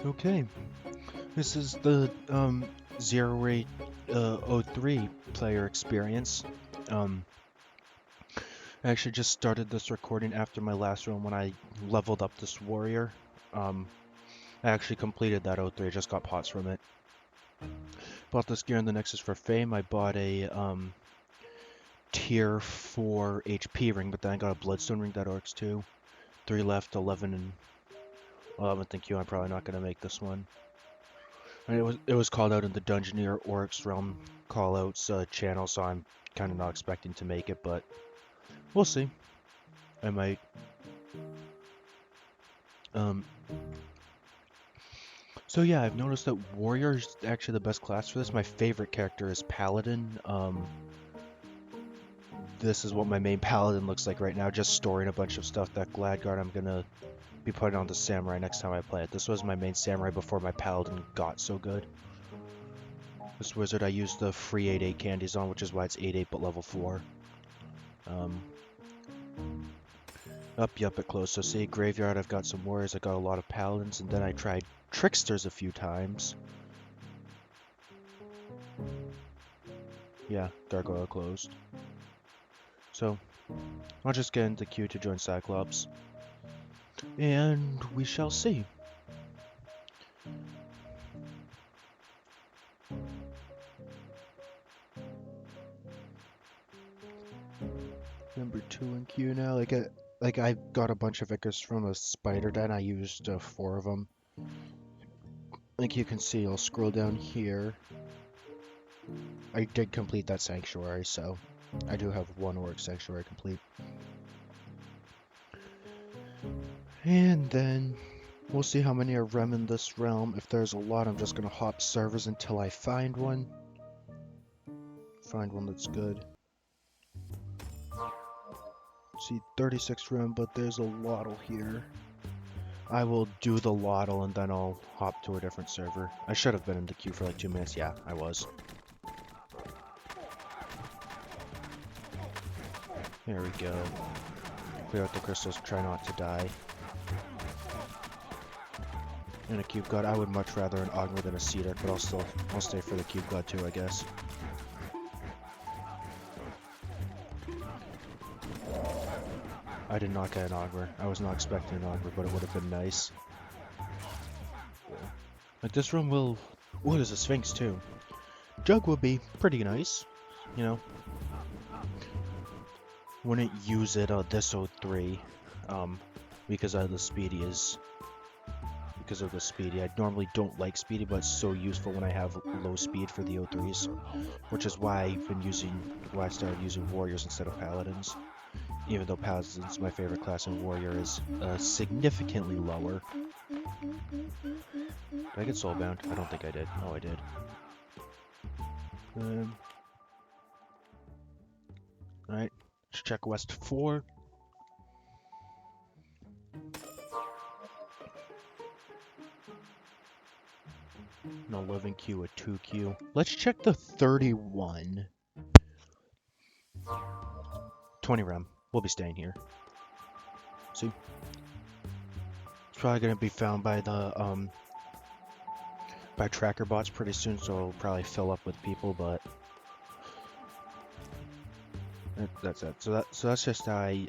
Okay, this is the Zero Rate 03 player experience. Um, I actually just started this recording after my last room when I leveled up this warrior. I actually completed that 03, just got pots from it. Bought this gear in the Nexus for Fame. I bought a tier 4 HP ring, but then I got a Bloodstone ring that works too. 3 left, 11 and 11th and Q. I'm probably not going to make this one. And it was called out in the Dungeoneer Oryx Realm callouts channel, so I'm kind of not expecting to make it, but we'll see. I might. So yeah, I've noticed that Warrior is actually the best class for this. My favorite character is Paladin. This is what my main Paladin looks like right now, just storing a bunch of stuff. That Gladguard I'm gonna be putting on the Samurai next time I play it. This was my main Samurai before my Paladin got so good. This wizard I used the free 8/8 candies on, which is why it's 8/8 but level 4. Up at close. So see, Graveyard, I've got some warriors, I got a lot of paladins, and then I tried tricksters a few times. Yeah, Gargoyle closed. So, I'll just get into queue to join Cyclops. And we shall see. Number 2 in queue now. Like I got a bunch of Vicars from a spider den. I used 4 of them. Like you can see, I'll scroll down here. I did complete that sanctuary, so I do have 1 orc sanctuary complete. And then we'll see how many are rem in this realm. If there's a lot, I'm just gonna hop servers until I find one. Find one that's good. See, 36 rem, but there's a lottle here. I will do the lottle and then I'll hop to a different server. I should have been in the queue for like 2 minutes. Yeah, I was. There we go. Clear out the crystals, try not to die. And a cube god. I would much rather an Ogre than a Cedar, but I'll stay for the cube god too, I guess. I did not get an Ogre. I was not expecting an Ogre, but it would have been nice. Like this room will... What is a Sphinx too? Jug will be pretty nice, you know. Wouldn't use it on this 03, because of the speedy is... Because of the speedy. I normally don't like speedy, but it's so useful when I have low speed for the 03s. Which is why I started using warriors instead of paladins. Even though Paladin's my favorite class and Warrior is significantly lower. Did I get soulbound? I don't think I did. Oh, I did. Alright, let's check West 4. An 11Q, a 2Q. Let's check the 31. 20 rem. We'll be staying here. See? It's probably gonna be found by the by tracker bots pretty soon, so it'll probably fill up with people, but that's it. So that's just how I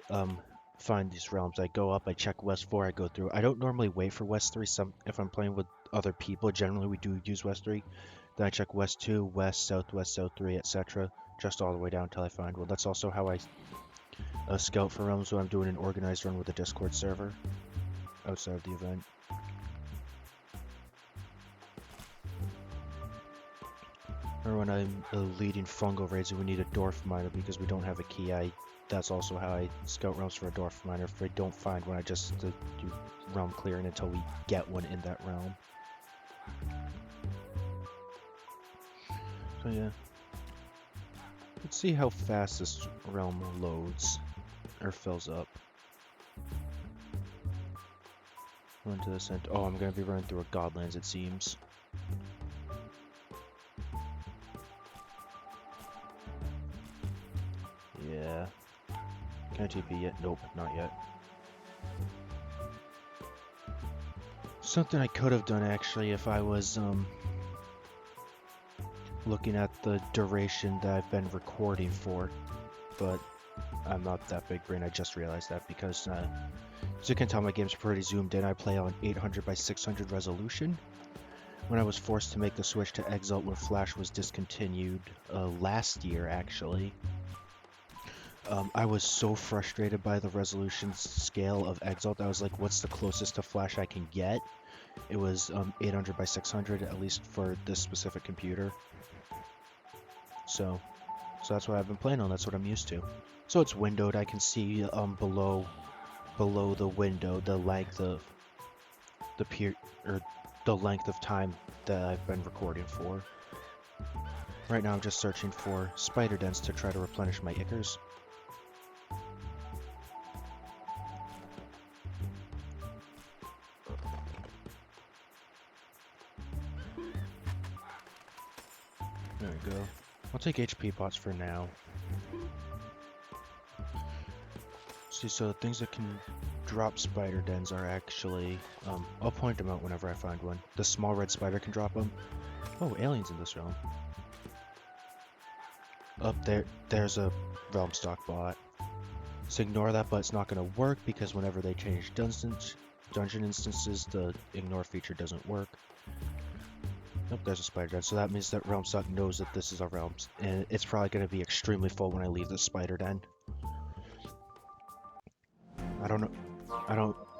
find these realms. I go up, I check West 4, I go through. I don't normally wait for West 3. If I'm playing with other people, generally we do use West 3. Then I check West 2, West, Southwest, South 3, etc. Just all the way down until I find one. That's also how I scout for realms when I'm doing an organized run with a Discord server outside of the event. Or when I'm leading fungal raids and we need a dwarf miner because we don't have a key, that's also how I scout realms for a dwarf miner. If I don't find one, I just do realm clearing until we get one in that realm. So yeah. Let's see how fast this realm loads, or fills up. Run to this end. Oh, I'm gonna be running through a Godlands, it seems. Yeah. Can I TP yet? Nope, not yet. Something I could have done actually if I was looking at the duration that I've been recording for, but I'm not that big brain. I just realized that because as you can tell, my game's pretty zoomed in. I play on 800 by 600 resolution. When I was forced to make the switch to Exalt when Flash was discontinued last year, actually, I was so frustrated by the resolution scale of Exalt. I was like, what's the closest to Flash I can get? It was 800 by 600, at least for this specific computer. So that's what I've been playing on. That's what I'm used to. So it's windowed. I can see below the window the length of the length of time that I've been recording for. Right now I'm just searching for spider dens to try to replenish my ichors. There we go. I'll take HP pots for now. See, so the things that can drop spider dens are actually, I'll point them out whenever I find one. The small red spider can drop them. Oh, aliens in this realm. Up there's a realm stock bot. So ignore that, but it's not going to work because whenever they change dungeon instances, the ignore feature doesn't work. Nope, there's a spider den. So that means that realm stock knows that this is a realm, and it's probably going to be extremely full when I leave the spider den. I don't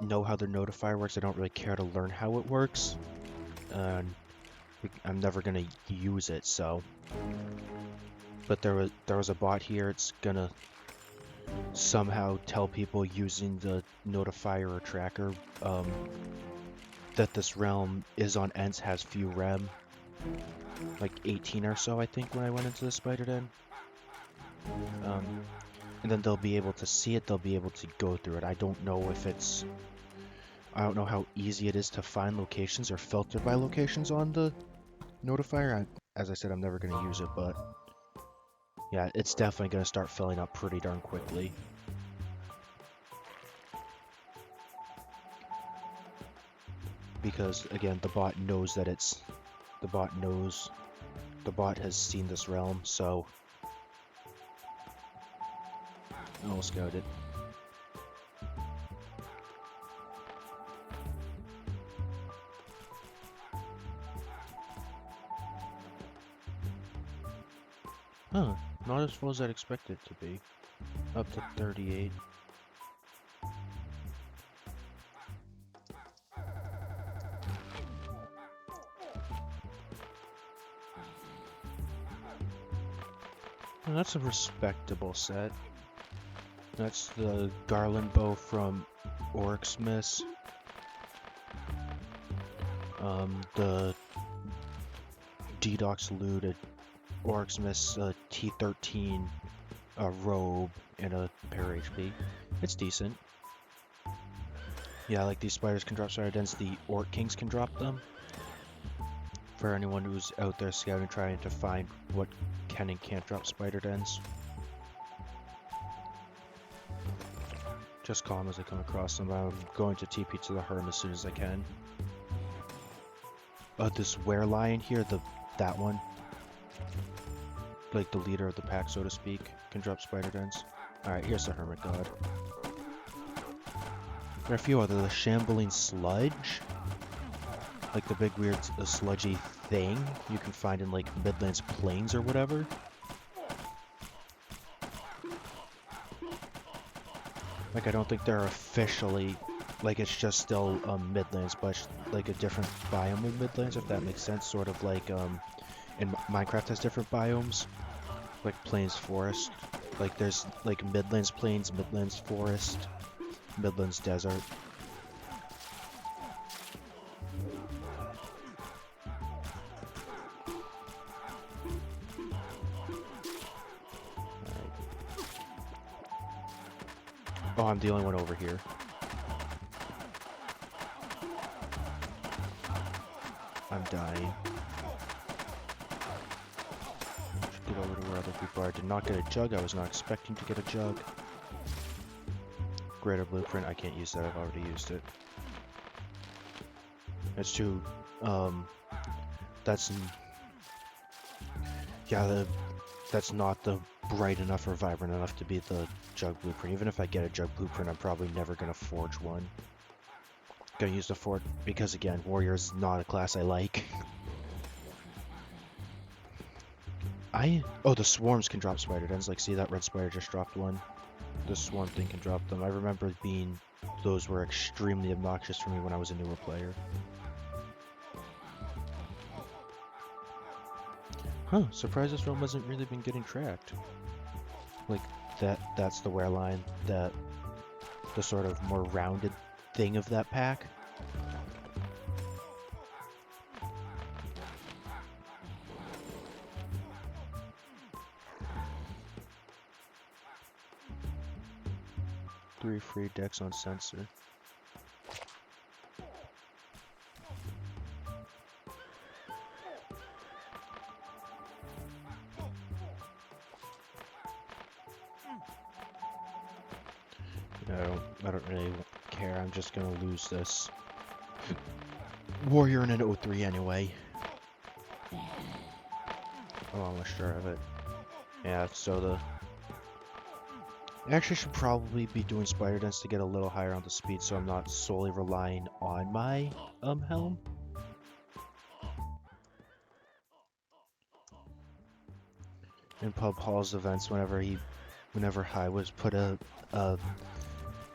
know how the notifier works. I don't really care to learn how it works. I'm never gonna use it, so. But there was a bot here. It's gonna somehow tell people using the notifier or tracker that this realm is on Ents, has few rem, like 18 or so, I think, when I went into the spider den. And then they'll be able to see it, they'll be able to go through it. I don't know how easy it is to find locations or filter by locations on the notifier. As I said, I'm never going to use it, but yeah, it's definitely going to start filling up pretty darn quickly. Because, again, the bot knows that the bot has seen this realm, so I'll scout it. Huh, not as full as I'd expect it to be. Up to 38. Well, that's a respectable set. That's the Garland bow from Oryx Miss. The Dedox looted Oryx Miss T13 robe and a pair HP. It's decent. Yeah, like these spiders can drop spider dens, the Orc Kings can drop them. For anyone who's out there scouting trying to find what can and can't drop spider dens. Just call them as I come across them. I'm going to TP to the Herm as soon as I can. This werelion here, that one, like the leader of the pack, so to speak, can drop spider dens. Alright, here's the Hermit God. There are a few other. The Shambling Sludge, like the big weird sludgy thing you can find in like Midlands Plains or whatever. Like, I don't think they're officially, like, it's just still Midlands, but like a different biome in Midlands, if that makes sense. Sort of like in Minecraft has different biomes, like Plains Forest. Like there's like Midlands Plains, Midlands Forest, Midlands Desert. Oh, I'm the only one over here. I'm dying. Should get over to where other people are. I did not get a jug. I was not expecting to get a jug. Greater Blueprint. I can't use that. I've already used it. It's too, that's, yeah, that's not the bright enough or vibrant enough to be the Jug Blueprint. Even if I get a Jug Blueprint, I'm probably never gonna forge one. Gonna use the fort because, again, Warrior is not a class I like. Oh, the swarms can drop spider dens. Like, see that red spider just dropped one? The swarm thing can drop them. I remember those were extremely obnoxious for me when I was a newer player. Huh, surprised this realm hasn't really been getting tracked. Like, that's the wear line, the sort of more rounded thing of that pack. Three free decks on sensor. I don't really care. I'm just gonna lose this Warrior in an 03 anyway. Oh, I'm sure of it. Yeah, so I actually should probably be doing spider dents to get a little higher on the speed, so I'm not solely relying on my helm. In Pub Hall's events, whenever Highwiz put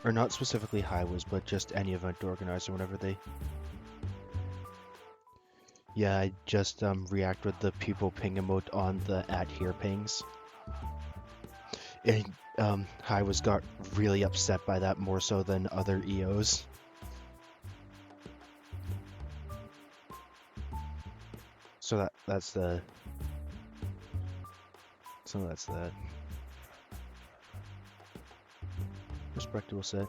or not specifically Highwiz, but just any event organizer, whenever they. Yeah, I just react with the people ping emote on the @here pings. And Highwiz got really upset by that, more so than other EOs. So that's that. Respectable set.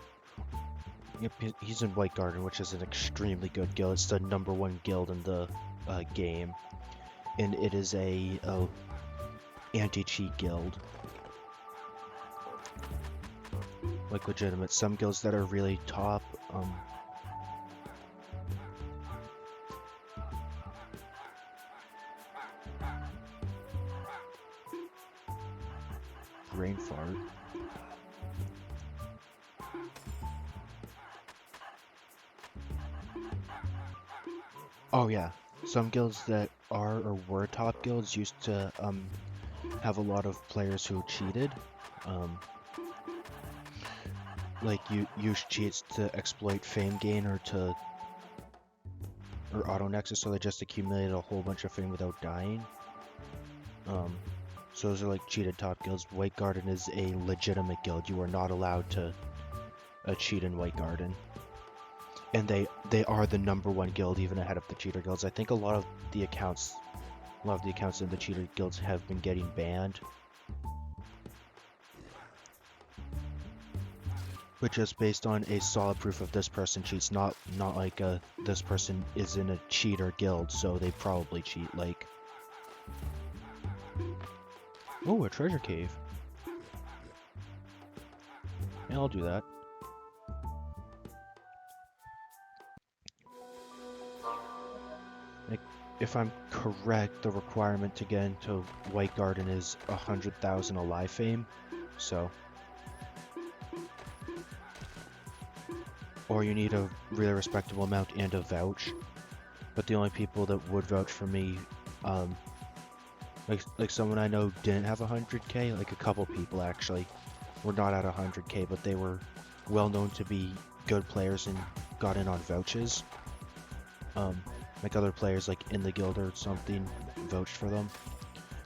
Yep, he's in White Garden, which is an extremely good guild. It's the #1 guild in the game, and it is a anti-cheat guild. Like, legitimate. Some guilds that are really top, brain fart. Oh yeah, some guilds that are or were top guilds used to have a lot of players who cheated. Like use cheats to exploit fame gain or auto nexus, so they just accumulated a whole bunch of fame without dying. So those are like cheated top guilds. White Garden is a legitimate guild. You are not allowed to cheat in White Garden. And they are the #1 guild, even ahead of the cheater guilds. I think a lot of the accounts in the cheater guilds have been getting banned. But just based on a solid proof of this person cheats, not like this person is in a cheater guild, so they probably cheat. Like, oh, a treasure cave. Yeah, I'll do that. Like, if I'm correct, the requirement to get into White Garden is 100,000 alive fame, so. Or you need a really respectable amount and a vouch. But the only people that would vouch for me, like someone I know didn't have 100k, like a couple people actually, were not at 100k, but they were well known to be good players and got in on vouches. Like other players like in the guild or something vouched for them.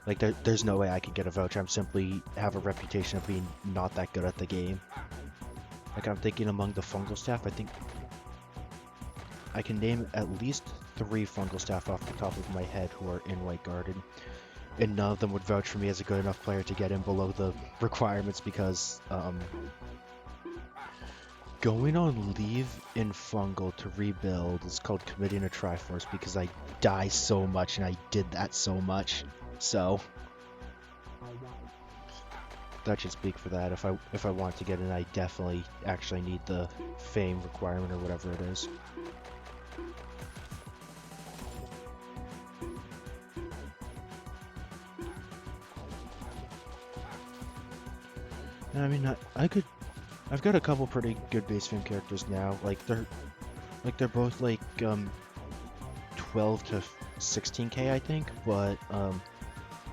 Like there's no way I could get a vouch. I'm simply have a reputation of being not that good at the game. Like, I'm thinking among the fungal staff, I think I can name at least 3 fungal staff off the top of my head who are in White Garden. And none of them would vouch for me as a good enough player to get in below the requirements because, going on leave in fungal to rebuild is called committing a Triforce because I die so much and I did that so much. So that should speak for that. If I want to get in, I definitely actually need the fame requirement or whatever it is. I mean, I've got a couple pretty good base game characters now. They're both like 12 to 16k, I think, but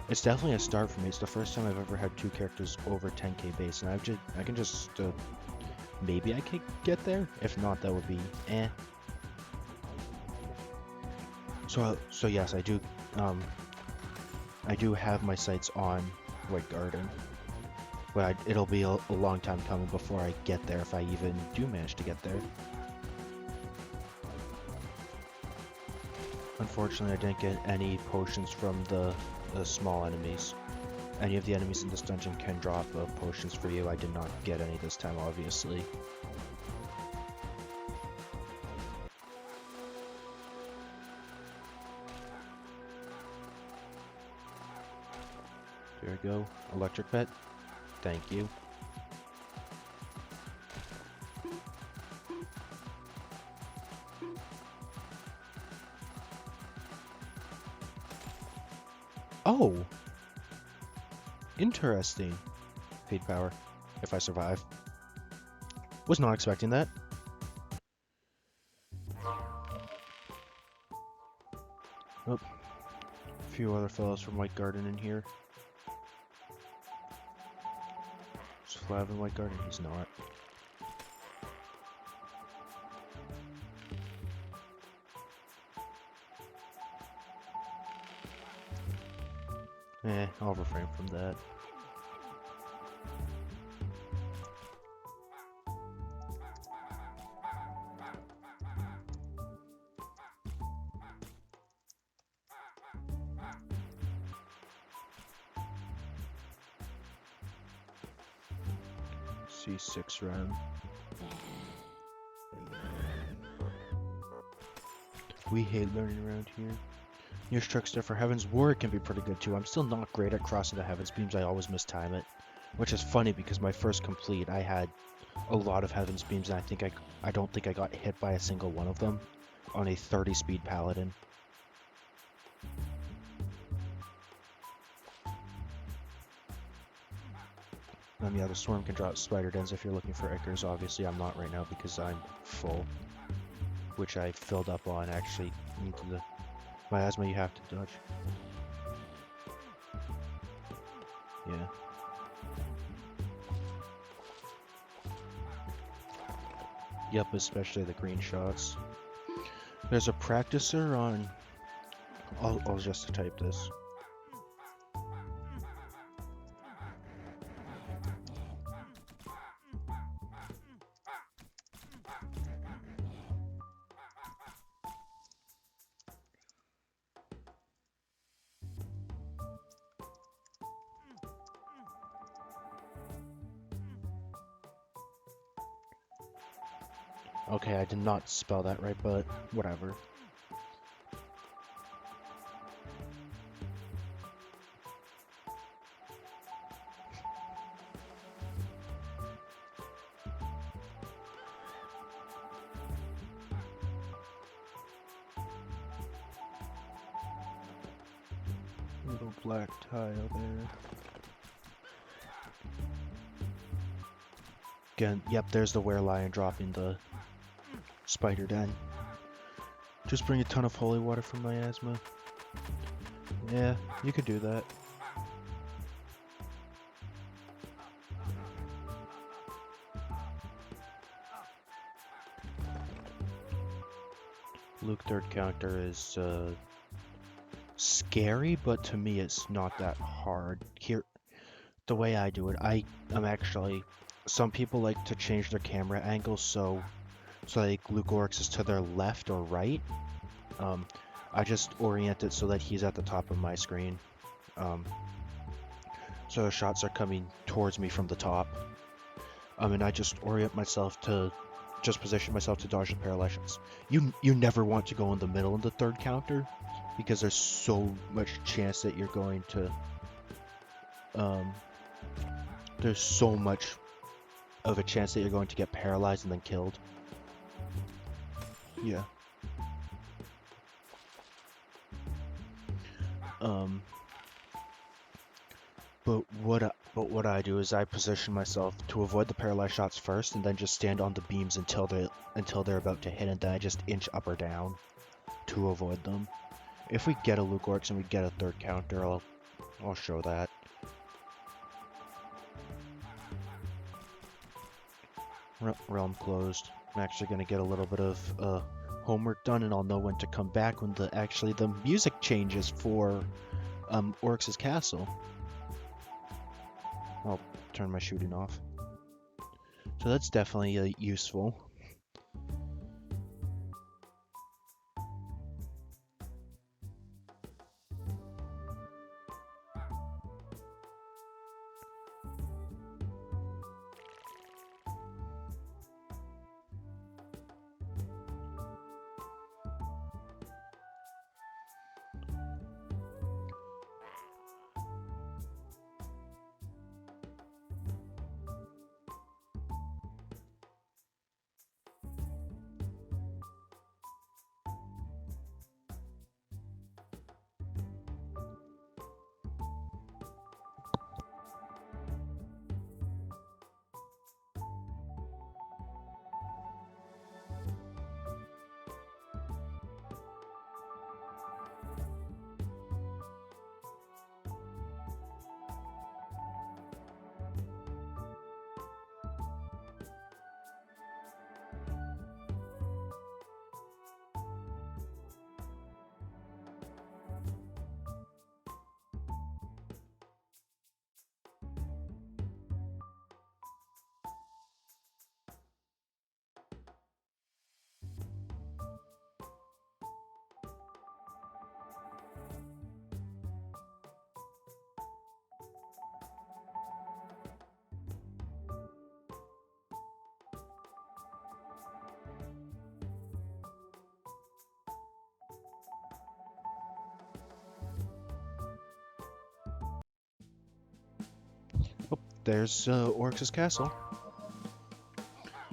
it's definitely a start for me. It's the first time I've ever had two characters over 10k base, and I can just maybe I could get there. If not, that would be eh. So yes, I do have my sights on White Garden, but it'll be a long time coming before I get there, if I even do manage to get there. Unfortunately, I didn't get any potions from the small enemies. Any of the enemies in this dungeon can drop potions for you. I did not get any this time, obviously. There we go. Electric pet. Thank you. Oh! Interesting. Fade power. If I survive. Was not expecting that. Oh. A few other fellows from White Garden in here. Is Flav in White Garden? He's not. I'll refrain from that. C6 round. We hate learning around here. Nearest trickster for Heaven's Ward can be pretty good too. I'm still not great at crossing the Heaven's Beams. I always mistime it, which is funny because my first complete I had a lot of Heaven's Beams, and I don't think I got hit by a single one of them on a 30 speed paladin. Yeah, the Swarm can drop Spider Dens if you're looking for Ichors. Obviously, I'm not right now because I'm full, which I filled up on. Actually, into the miasma you have to dodge. Yeah. Yep, especially the green shots. There's a practicer on... I'll just type this. Okay, I did not spell that right, but whatever. Little black tile there. Again, yep, there's the Werelion dropping the Spider Den. Just bring a ton of holy water from miasma. Yeah, you could do that. Luke third counter is scary, but to me it's not that hard. Here, the way I do it, I'm actually... Some people like to change their camera angle so like Luke Oryx is to their left or right. I just orient it so that he's at the top of my screen. So the shots are coming towards me from the top. And I just orient myself to just position myself to dodge the paralyze shots. You never want to go in the middle in the third counter because there's so much chance that you're going to there's so much of a chance that you're going to get paralyzed and then killed. Yeah. But what I do is I position myself to avoid the paralyzed shots first, and then just stand on the beams until they're about to hit, and then I just inch up or down to avoid them. If we get a Luke Orcs and we get a third counter, I'll show that. Realm closed. I'm actually gonna get a little bit of homework done, and I'll know when to come back when the music changes for Oryx's castle. I'll turn my shooting off. So that's definitely useful. Oh, there's Oryx's castle.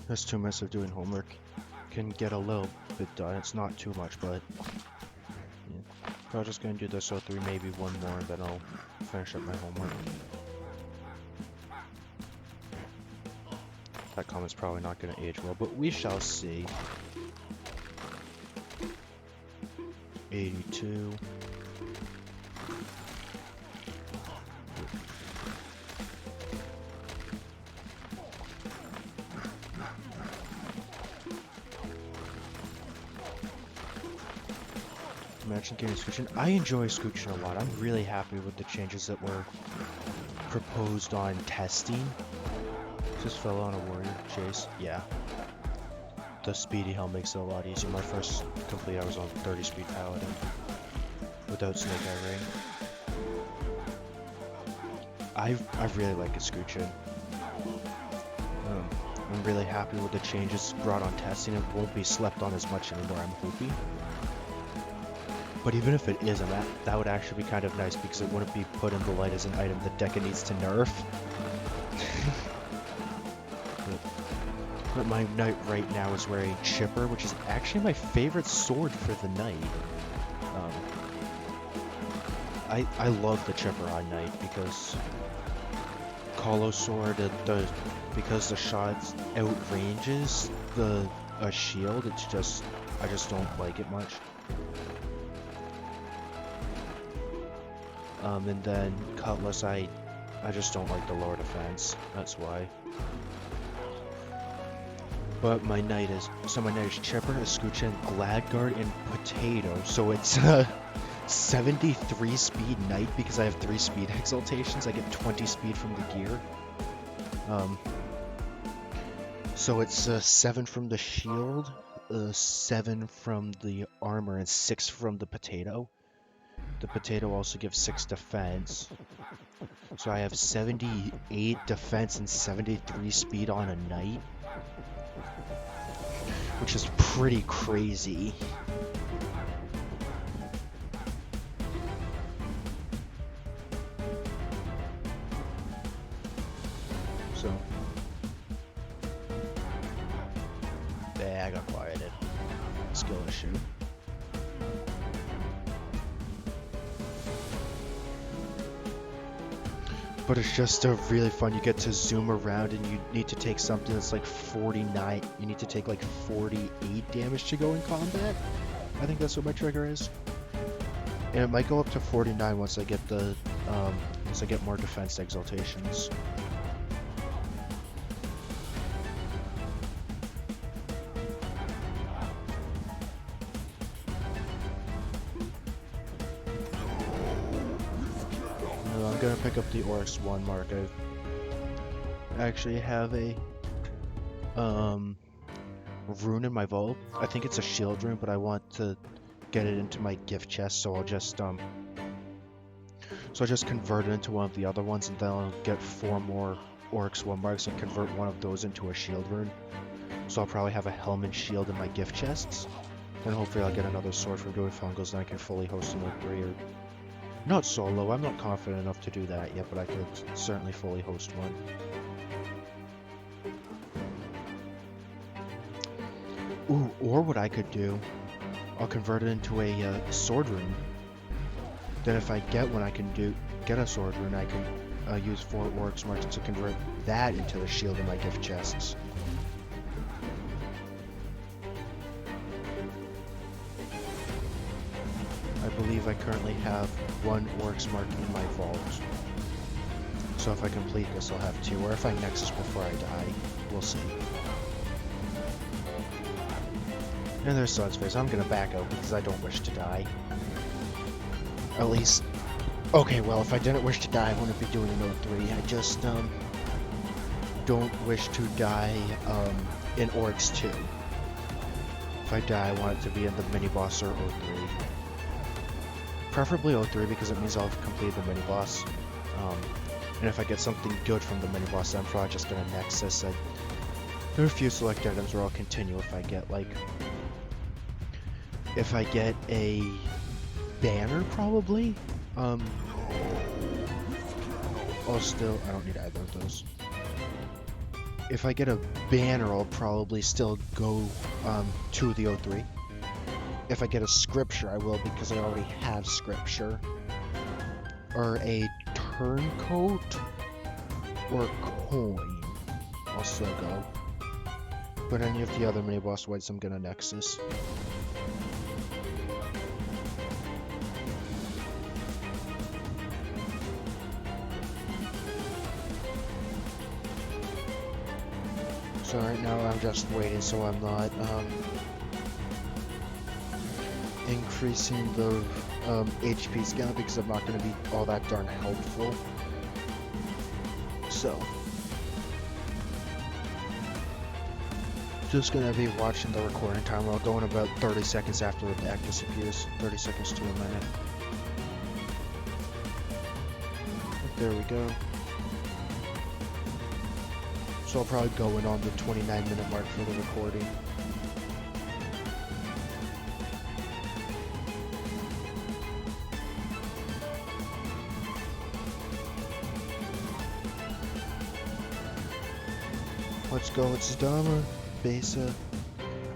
That's 2 minutes of doing homework. Can get a little bit done. It's not too much, but yeah. I'm just gonna do this 03, maybe one more, and then I'll finish up my homework. That comment's probably not gonna age well, but we shall see. 82. Imagine getting Scoochen. I enjoy Scoochen a lot. I'm really happy with the changes that were proposed on testing. Just fell on a warrior chase. Yeah. The speedy helm makes it a lot easier. My first complete I was on 30 speed paladin without Snake Eye Ring. I really like a Scoochen. I'm really happy with the changes brought on testing. It won't be slept on as much anymore, I'm hoping. But even if it isn't, that would actually be kind of nice because it wouldn't be put in the light as an item that Deca needs to nerf. but my knight right now is wearing Chipper, which is actually my favorite sword for the knight. I love the Chipper on knight because Colo sword, because the shot outranges a shield. It's just I just don't like it much. And then Cutlass, I just don't like the lower defense. That's why. But my knight is Chipper, a Scoochen, Gladguard, and Potato. So it's a 73 speed knight because I have 3 speed exaltations. I get 20 speed from the gear. So it's 7 from the shield, 7 from the armor, and 6 from the Potato. The Potato also gives 6 defense. So I have 78 defense and 73 speed on a knight. Which is pretty crazy. So. Yeah, I got quieted. Skill issue. But it's just really fun. You get to zoom around and you need to take something that's like 49. You need to take like 48 damage to go in combat. I think that's what my trigger is. And it might go up to 49 once I get the once I get more defense exaltations. I'm gonna pick up the Oryx 1 mark. I actually have a rune in my vault. I think it's a shield rune, but I want to get it into my gift chest, so I'll just convert it into one of the other ones, and then I'll get 4 more Oryx 1 marks and convert one of those into a shield rune. So I'll probably have a helmet shield in my gift chests. Then hopefully I'll get another sword from doing fungals, and I can fully host an 03 or not solo. I'm not confident enough to do that yet, but I could certainly fully host one. Ooh, or what I could do, I'll convert it into a sword rune. Then if I get one, I can get a sword rune. I can use 4 Oryx marks to convert that into a shield in my gift chests. I believe I currently have 1 Oryx mark in my vault. So if I complete this, I'll have 2. Or if I nexus before I die, we'll see. And there's Sun's face. I'm gonna back out because I don't wish to die. At least... Okay, well, if I didn't wish to die, I wouldn't be doing an 03. I just, don't wish to die, in Oryx 2. If I die, I want it to be in the mini-boss or 03. Preferably 03 because it means I'll have completed the mini-boss. And if I get something good from the mini-boss, I'm probably just gonna nexus. There are a few select items where I'll continue if I get, like... If I get a banner, probably. I'll still... I don't need either of those. If I get a banner, I'll probably still go to the 03. If I get a scripture, I will because I already have scripture. Or a turncoat or coin. I'll still go. But any of the other mini boss whites, I'm gonna nexus. So right now I'm just waiting so I'm not increasing the HP scan because I'm not going to be all that darn helpful. So just going to be watching the recording timer. I'll go in about 30 seconds after the deck disappears. 30 seconds to a minute. There we go. So I'll probably go in on the 29-minute mark for the recording. Let's go, it's Dama, Besa.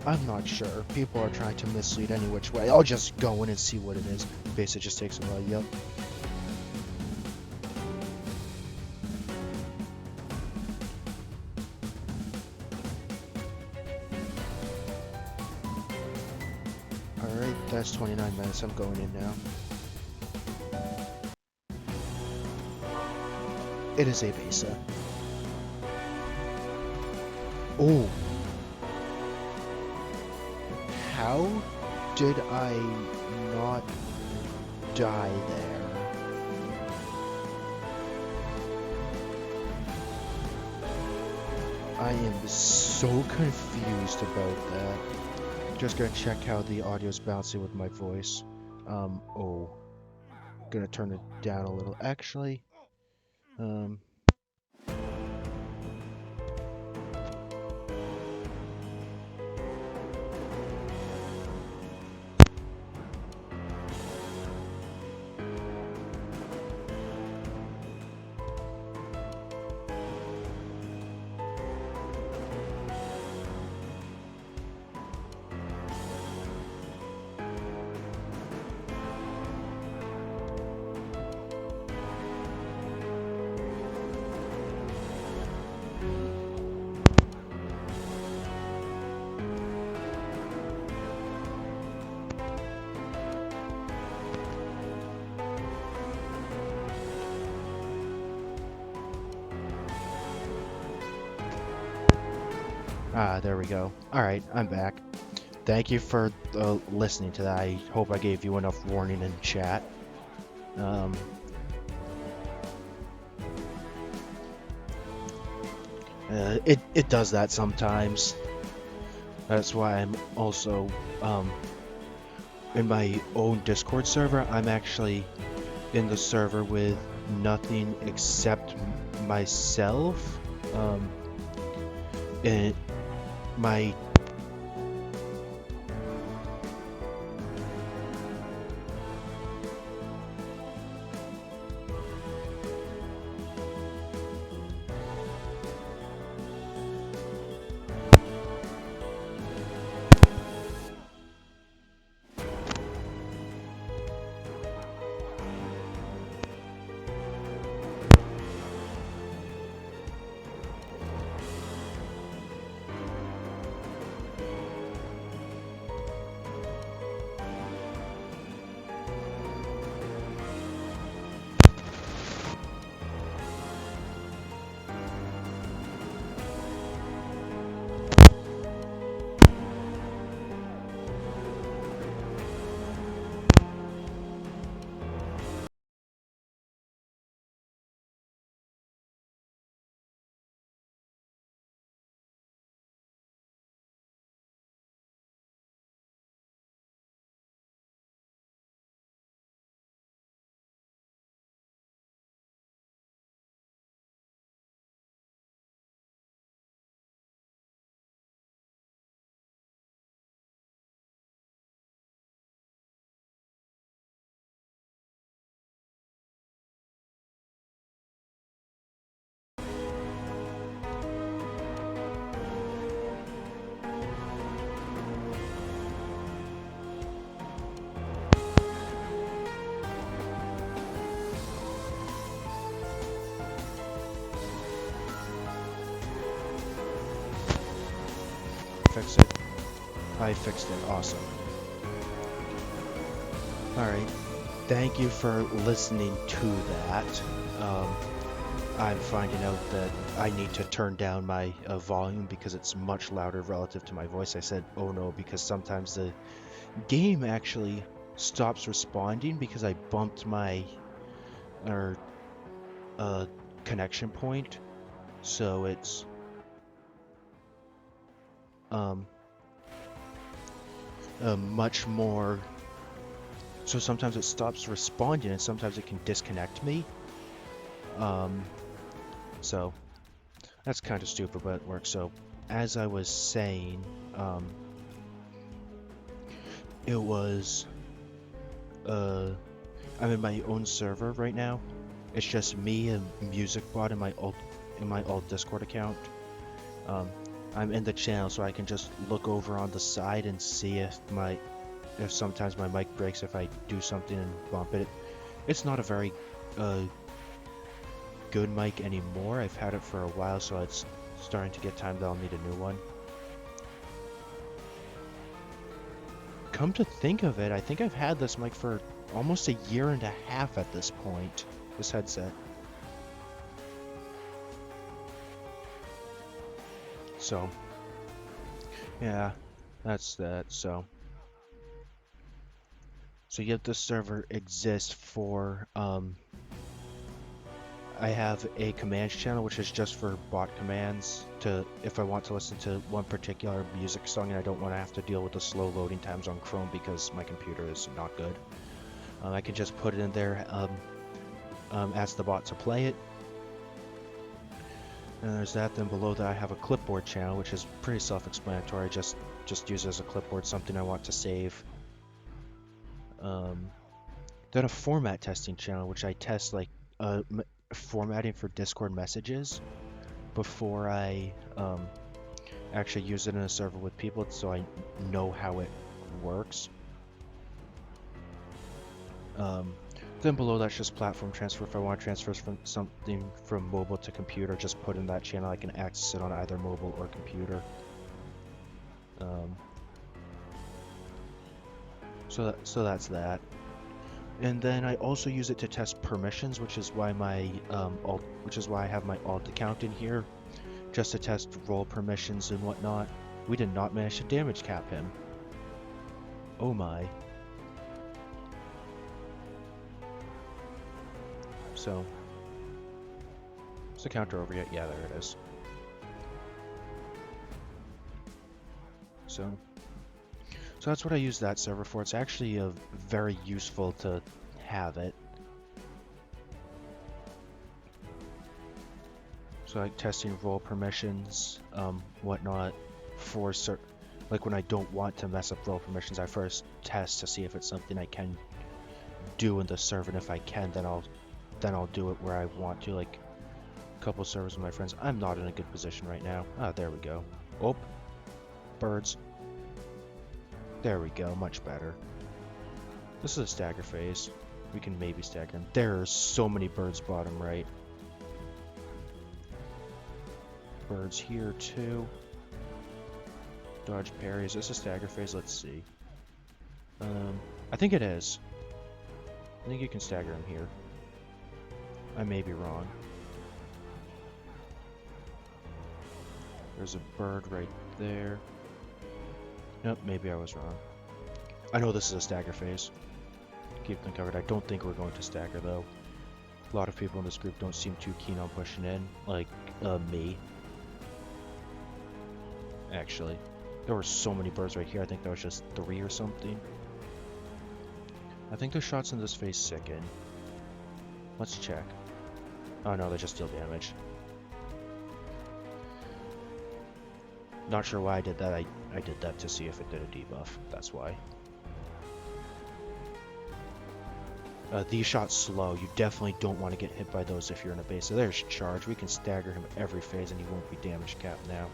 I'm not sure. People are trying to mislead any which way. I'll just go in and see what it is. Besa just takes a while, yep. That's 29 minutes. I'm going in now. It is a Besa. Oh. How did I not die there? I am so confused about that. Just gonna check how the audio's bouncing with my voice. Gonna turn it down a little. Actually, Ah, there we go. Alright, I'm back. Thank you for listening to that. I hope I gave you enough warning in chat. Um, it does that sometimes. That's why I'm also in my own Discord server. I'm actually in the server with nothing except myself. And my fix it. I fixed it. Awesome. Alright. Thank you for listening to that. I'm finding out that I need to turn down my volume because it's much louder relative to my voice. I said, oh no, because sometimes the game actually stops responding because I bumped my or connection point. So it's much more. So sometimes it stops responding and sometimes it can disconnect me. So that's kind of stupid, but it works. So as I was saying, it was I'm in my own server right now. It's just me and MusicBot in my old Discord account. I'm in the channel, so I can just look over on the side and see if sometimes my mic breaks if I do something and bump it. It's not a very good mic anymore. I've had it for a while, so it's starting to get time that I'll need a new one. Come to think of it, I think I've had this mic for almost a year and a half at this point, this headset. So, yeah, that's that. So yet this server exists for, I have a commands channel which is just for bot commands to, if I want to listen to one particular music song and I don't want to have to deal with the slow loading times on Chrome because my computer is not good. I can just put it in there, ask the bot to play it. And there's that. Then below that I have a clipboard channel, which is pretty self-explanatory. Just use it as a clipboard, something I want to save. Then a format testing channel, which I test like formatting for Discord messages before I actually use it in a server with people, so I know how it works. Then below that's just platform transfer. If I want to transfer from something from mobile to computer, just put in that channel. I can access it on either mobile or computer. So that's that. And then I also use it to test permissions, which is why I have my alt account in here. just to test roll permissions and whatnot. We did not manage to damage cap him. Oh my. So, is the counter over yet? Yeah, there it is. So that's what I use that server for. It's actually very useful to have it. So like testing role permissions, whatnot, for certain, like when I don't want to mess up role permissions, I first test to see if it's something I can do in the server, and if I can, then I'll do it where I want to. Like a couple servers with my friends. I'm not in a good position right now. Ah, there we go. Oh, birds. There we go, much better. This is a stagger phase. We can maybe stagger him. There are so many birds bottom right. Birds here too. Dodge parry. Is this a stagger phase? Let's see. I think it is. I think you can stagger him here. I may be wrong. There's a bird right there. Nope, maybe I was wrong. I know this is a stagger phase. Keep them covered. I don't think we're going to stagger though. A lot of people in this group don't seem too keen on pushing in, like me. Actually, there were so many birds right here. I think that was just 3 or something. I think the shots in this phase sicken. Let's check. Oh no, they just deal damage. Not sure why I did that. I did that to see if it did a debuff. That's why. These shots slow. You definitely don't want to get hit by those if you're in a base. So there's charge. We can stagger him every phase and he won't be damage capped now.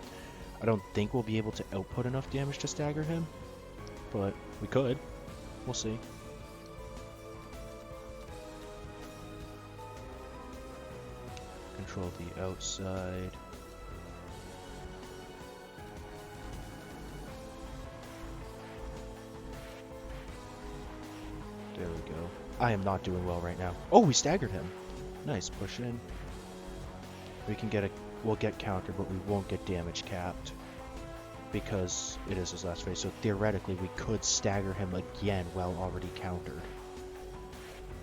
I don't think we'll be able to output enough damage to stagger him, but we could. We'll see. Control the outside. There we go. I am not doing well right now. Oh, we staggered him. Nice, push in. We can get we'll get countered, but we won't get damage capped because it is his last phase. So theoretically, we could stagger him again while already countered.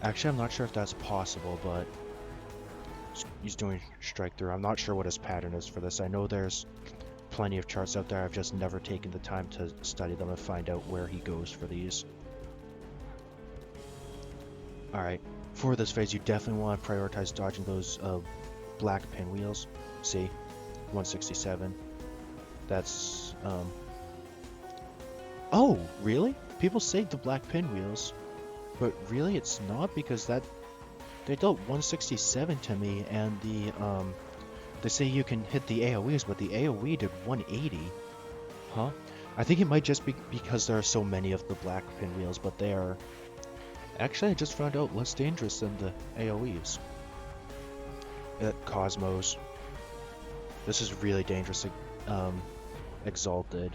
Actually, I'm not sure if that's possible, but he's doing strike through. I'm not sure what his pattern is for this. I know there's plenty of charts out there. I've just never taken the time to study them and find out where he goes for these. Alright, for this phase, you definitely want to prioritize dodging those black pinwheels. See? 167. That's, Oh, really? People say the black pinwheels, but really it's not, because they dealt 167 to me, and they say you can hit the AoEs, but the AoE did 180. Huh? I think it might just be because there are so many of the black pinwheels, but they are... Actually, I just found out less dangerous than the AoEs. Cosmos. This is really dangerous. Exalted.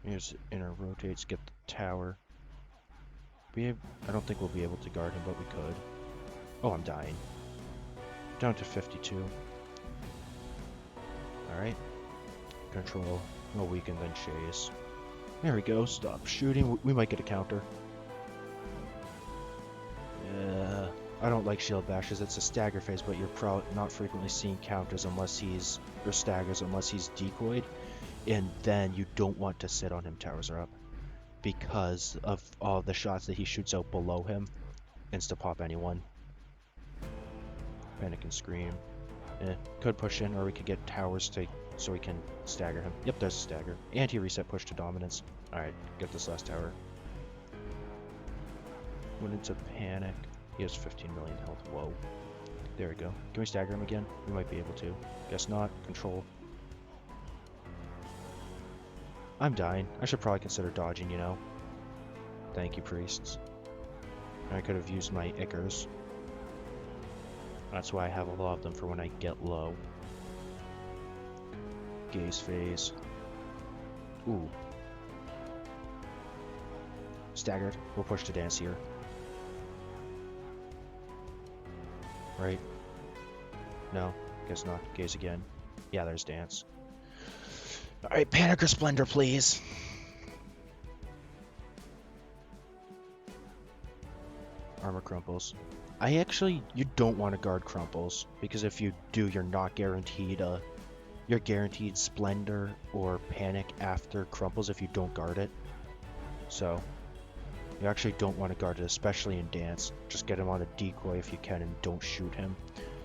Here's inner rotates, get the tower. I don't think we'll be able to guard him, but we could. Oh, I'm dying. Down to 52. Alright. Control. We'll weaken, then chase. There we go. Stop shooting. We might get a counter. Yeah. I don't like shield bashes. It's a stagger phase, but you're not frequently seeing counters unless he's... or staggers unless he's decoyed. And then you don't want to sit on him, towers are up, because of all the shots that he shoots out below him. Insta-pop anyone. Panic and scream. Could push in, or we could get towers to... so we can stagger him. Yep, there's a stagger. Anti-reset push to dominance. Alright, get this last tower. Went into panic. He has 15 million health. Whoa. There we go. Can we stagger him again? We might be able to. Guess not. Control. I'm dying. I should probably consider dodging, you know. Thank you, priests. I could have used my Ickers. That's why I have a lot of them for when I get low. Gaze phase. Ooh. Staggered. We'll push to dance here. Right? No. Guess not. Gaze again. Yeah, there's dance. Alright, Panic or Splendor, please. Armor crumples. You don't want to guard crumples, because if you do, you're not guaranteed you're guaranteed Splendor or Panic after crumples if you don't guard it. So, you actually don't want to guard it, especially in dance. Just get him on a decoy if you can and don't shoot him,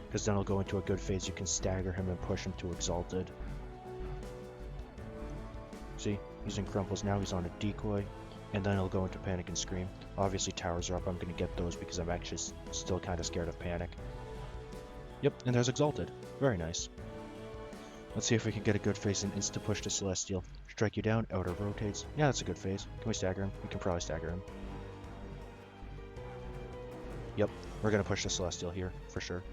because then he'll go into a good phase. You can stagger him and push him to Exalted. See, he's in crumples now, he's on a decoy, and then he'll go into Panic and Scream. Obviously towers are up, I'm going to get those because I'm actually still kind of scared of Panic. Yep, and there's Exalted. Very nice. Let's see if we can get a good phase and insta push to Celestial. Strike you down, outer rotates. Yeah, that's a good phase. Can we stagger him? We can probably stagger him. Yep, we're going to push the Celestial here, for sure.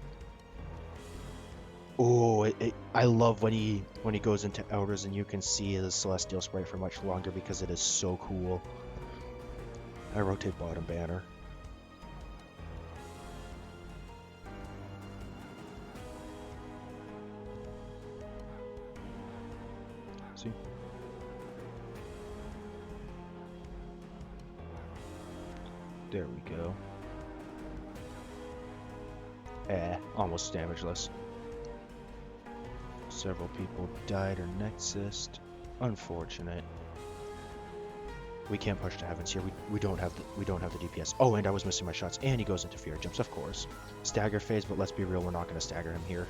Oh, I love when he goes into outers and you can see the Celestial sprite for much longer because it is so cool. I rotate bottom banner. See? There we go. Almost damageless. Several people died or nexused. Unfortunate. We can't push to heavens here. We don't have the DPS. Oh, and I was missing my shots. And he goes into fear jumps, of course. Stagger phase, but let's be real, we're not going to stagger him here.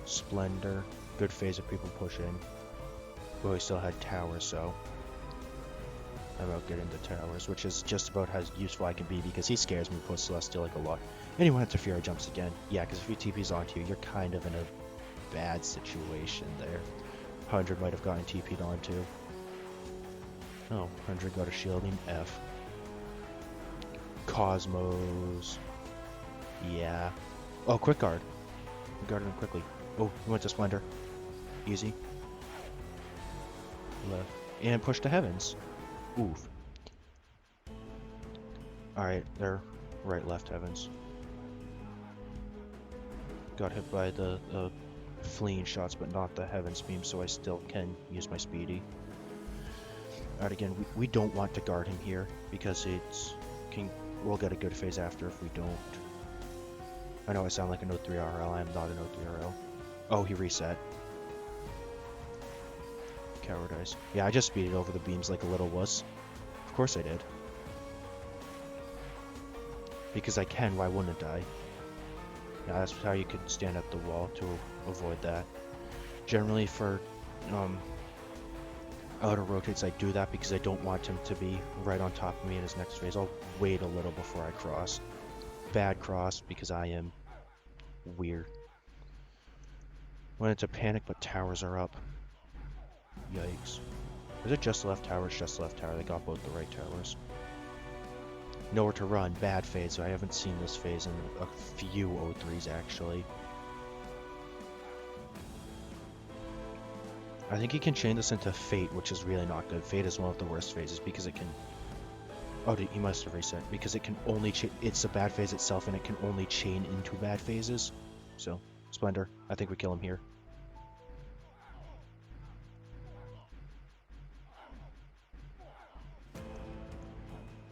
Splendor. Good phase if people push in. But we still had towers, so I'm out getting the towers, which is just about how useful I can be because he scares me with Celestial like a lot. And he went into fear jumps again. Yeah, because if he TPs onto you, you're kind of in a bad situation there. 100 might have gotten TP'd onto. Oh, 100 got a shielding. F. Cosmos. Yeah. Oh, quick guard. We guarded him quickly. Oh, he went to Splendor. Easy. Left. And push to heavens. Oof. Alright, they're right, left heavens. Got hit by the fleeing shots, but not the heavens beam, so I still can use my speedy. Alright, again, we don't want to guard him here, because we'll get a good phase after if we don't. I know I sound like an 03 RL, I am not an 03 RL. Oh, he reset. Cowardice. Yeah, I just speeded over the beams like a little wuss. Of course I did. Because I can, why wouldn't I? Yeah, that's how you could stand at the wall to avoid that. Generally for outer rotates I do that because I don't want him to be right on top of me in his next phase. I'll wait a little before I cross. Bad cross because I am weird. Went into panic, but towers are up. Yikes. Is it just left tower? It's just left tower. They got both the right towers. Nowhere to run. Bad phase. So I haven't seen this phase in a few O3s actually. I think he can chain this into Fate, which is really not good. Fate is one of the worst phases because it can... Oh, he must have reset. Because it can only it's a bad phase itself and it can only chain into bad phases. So, Splendor. I think we kill him here.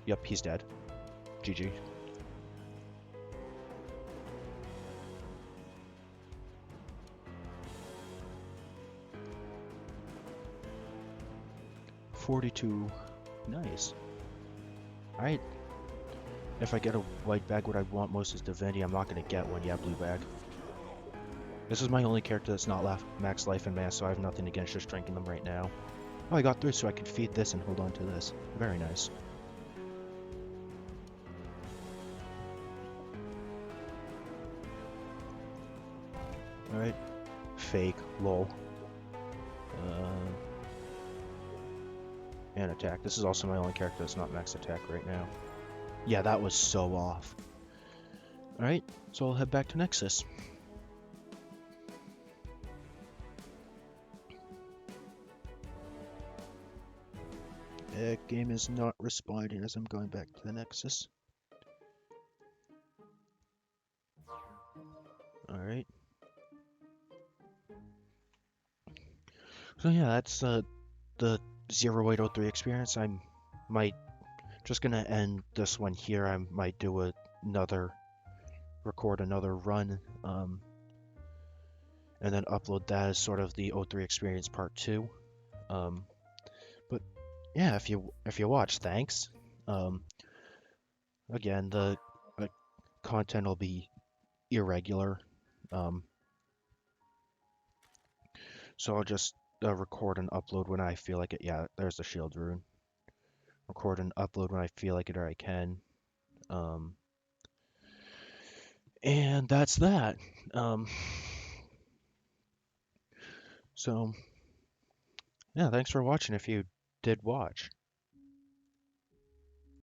Yep, he's dead. GG. $42. Nice. Alright. If I get a white bag, what I want most is Divinity. I'm not going to get one. Yeah, blue bag. This is my only character that's not max life and mass, so I have nothing against just drinking them right now. Oh, I got through, so I can feed this and hold on to this. Very nice. Alright. Fake. Lol. And attack. This is also my only character that's not max attack right now. Yeah, that was so off. Alright, so I'll head back to Nexus. The game is not responding as I'm going back to the Nexus. All right. So yeah, that's the 0803 experience. I might just gonna end this one here. I might do another record another run, and then upload that as sort of the O3 experience part 2. But yeah, if you watch, thanks. Um, Again, the content will be irregular, um, so I'll just record and upload when I feel like it. Yeah, there's the shield rune. Record and upload when I feel like it or I can. Um, and that's that. Um, so yeah, thanks for watching if you did watch.